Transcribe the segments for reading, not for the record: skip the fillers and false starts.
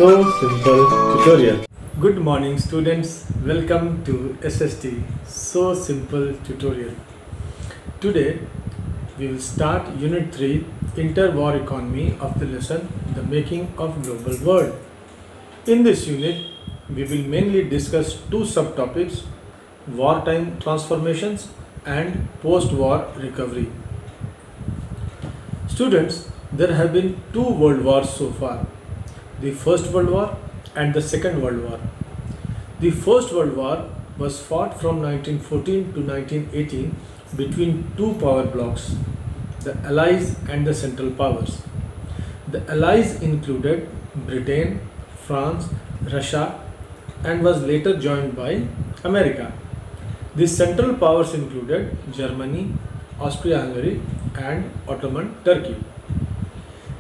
So simple tutorial. Good morning students, welcome to SST So Simple tutorial. Today we will start unit 3 interwar economy of the lesson the making of global world. In this unit we will mainly discuss two subtopics, wartime transformations and post-war recovery. Students, there have been two world wars so far, the First World War and the Second World War. The First World War was fought from 1914 to 1918 between two power blocs, the Allies and the Central Powers. The Allies included Britain, France, Russia, and was later joined by America. The Central Powers included Germany, Austria-Hungary, and Ottoman Turkey.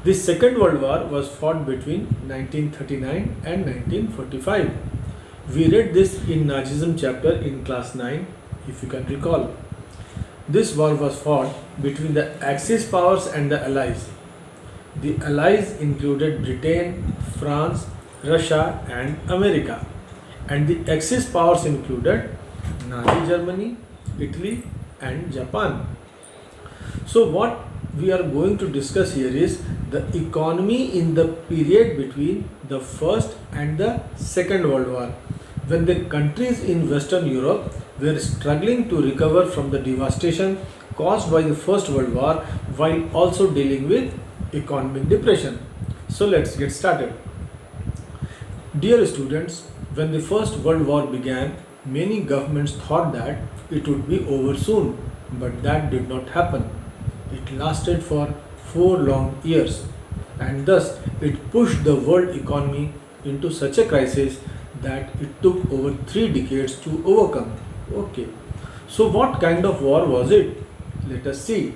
The Second World War was fought between 1939 and 1945. We read this in Nazism chapter in class 9, if you can recall. This war was fought between the Axis powers and the Allies. The Allies included Britain, France, Russia, and America. And the Axis powers included Nazi Germany, Italy, and Japan. So what we are going to discuss here is the economy in the period between the First and the Second World War, when the countries in Western Europe were struggling to recover from the devastation caused by the First World War while also dealing with economic depression. So let's get started. Dear students, when the First World War began, many governments thought that it would be over soon, but that did not happen. It lasted for 4 long years, and thus it pushed the world economy into such a crisis that it took over 3 decades to overcome. Okay, so what kind of war was it? Let us see.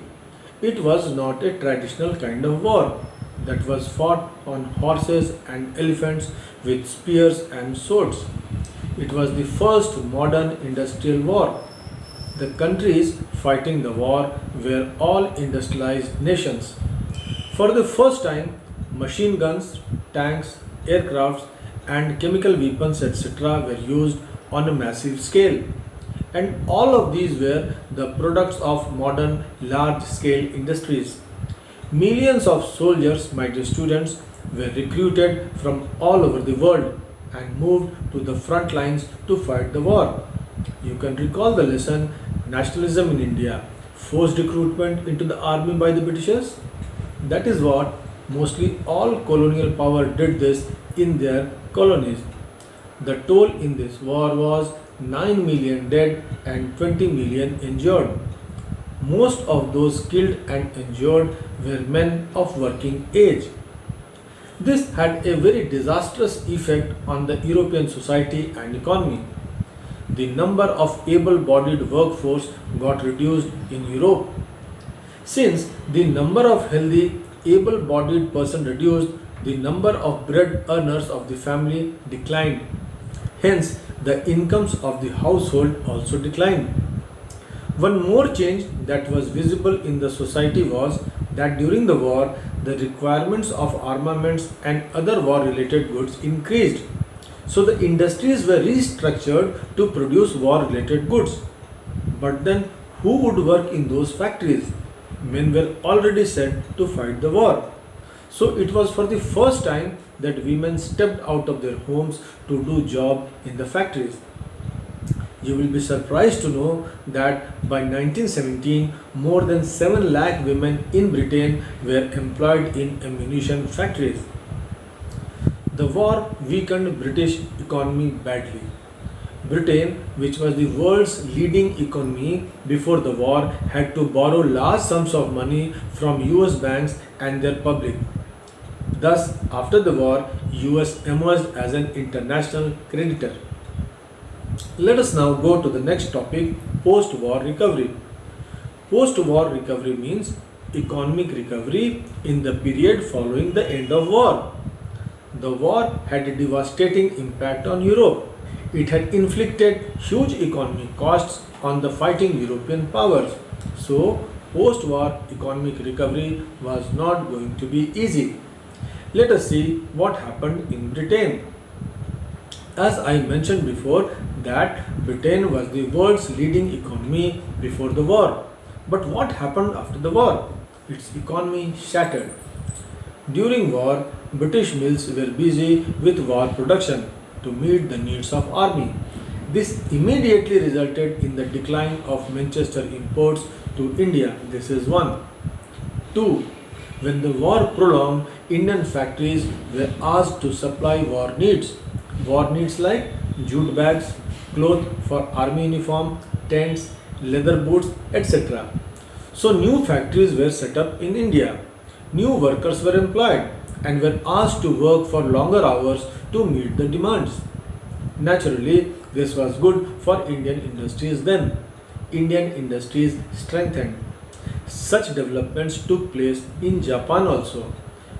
It was not a traditional kind of war that was fought on horses and elephants with spears and swords. It was the first modern industrial war. The countries fighting the war were all industrialized nations. For the first time, machine guns, tanks, aircrafts, and chemical weapons, etc., were used on a massive scale. And all of these were the products of modern large-scale industries. Millions of soldiers, my dear students, were recruited from all over the world and moved to the front lines to fight the war. You can recall the lesson Nationalism in India, forced recruitment into the army by the Britishers. That is what mostly all colonial power did this in their colonies. The toll in this war was 9 million dead and 20 million injured. Most of those killed and injured were men of working age. This had a very disastrous effect on the European society and economy. The number of able-bodied workforce got reduced in Europe. Since the number of healthy, able-bodied person reduced, the number of bread earners of the family declined. Hence, the incomes of the household also declined. One more change that was visible in the society was that during the war, the requirements of armaments and other war-related goods increased. So the industries were restructured to produce war-related goods. But then who would work in those factories? Men were already sent to fight the war. So it was for the first time that women stepped out of their homes to do job in the factories. You will be surprised to know that by 1917, more than 7 lakh women in Britain were employed in ammunition factories. The war weakened British economy badly. Britain, which was the world's leading economy before the war, had to borrow large sums of money from US banks and their public. Thus, after the war, US emerged as an international creditor. Let us now go to the next topic, post-war recovery. Post-war recovery means economic recovery in the period following the end of war. The war had a devastating impact on Europe. It had inflicted huge economic costs on the fighting European powers. So, post-war economic recovery was not going to be easy. Let us see what happened in Britain. As I mentioned before, that Britain was the world's leading economy before the war. But what happened after the war? Its economy shattered. During war, British mills were busy with war production to meet the needs of army. This immediately resulted in the decline of Manchester imports to India. This is one. 2. When the war prolonged, Indian factories were asked to supply war needs. War needs like jute bags, cloth for army uniform, tents, leather boots, etc. So new factories were set up in India. New workers were employed and were asked to work for longer hours to meet the demands. Naturally, this was good for Indian industries then. Indian industries strengthened. Such developments took place in Japan also.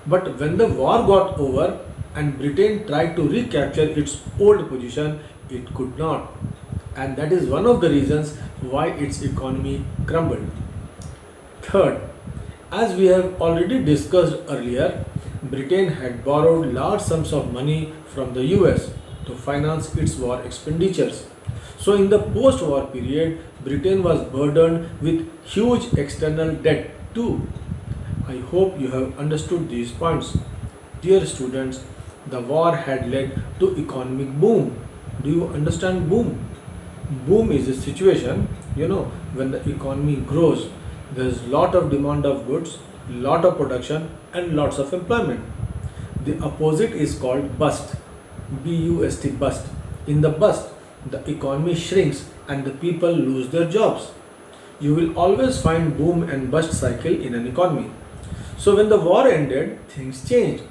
But when the war got over and Britain tried to recapture its old position, it could not. And that is one of the reasons why its economy crumbled. Third, as we have already discussed earlier, Britain had borrowed large sums of money from the US to finance its war expenditures. So, in the post war period, Britain was burdened with huge external debt too. I hope you have understood these points. Dear students, the war had led to economic boom. Do you understand boom? Boom is a situation, when the economy grows, there's lot of demand of goods, lot of production and lots of employment. The opposite is called bust. B-U-S-T, bust. In the bust, the economy shrinks and the people lose their jobs. You will always find boom and bust cycle in an economy. So when the war ended, things changed.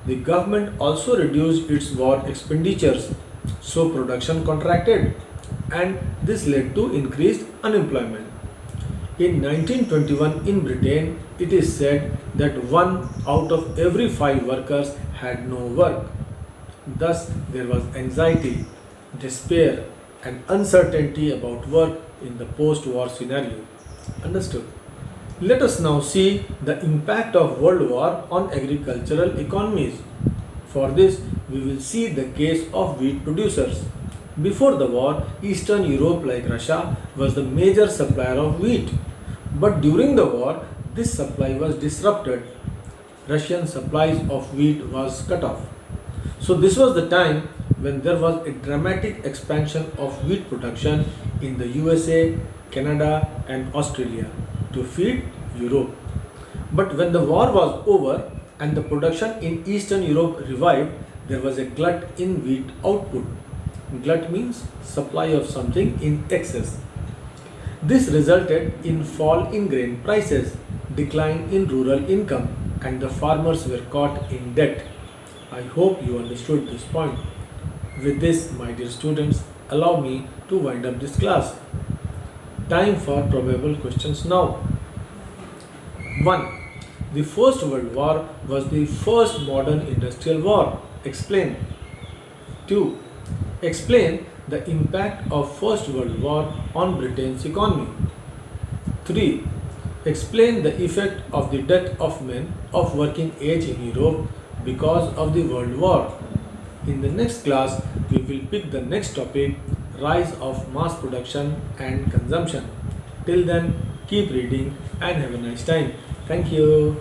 The government also reduced its war expenditures, so production contracted and this led to increased unemployment. In 1921 in Britain, it is said that 1 out of every 5 workers had no work. Thus, there was anxiety, despair, and uncertainty about work in the post-war scenario. Understood? Let us now see the impact of World War on agricultural economies. For this, we will see the case of wheat producers. Before the war, Eastern Europe like Russia was the major supplier of wheat. But during the war, this supply was disrupted. Russian supplies of wheat was cut off. So this was the time when there was a dramatic expansion of wheat production in the USA, Canada and Australia to feed Europe. But when the war was over and the production in Eastern Europe revived, there was a glut in wheat output. Glut means supply of something in excess. This resulted in fall in grain prices, decline in rural income, and the farmers were caught in debt. I hope you understood this point. With this, my dear students, allow me to wind up this class. Time for probable questions now. 1. The First World War was the first modern industrial war. Explain. 2. Explain the impact of First World War on Britain's economy. 3. Explain the effect of the death of men of working age in Europe because of the World War. In the next class, we will pick the next topic, rise of mass production and consumption. Till then, keep reading and have a nice time. Thank you.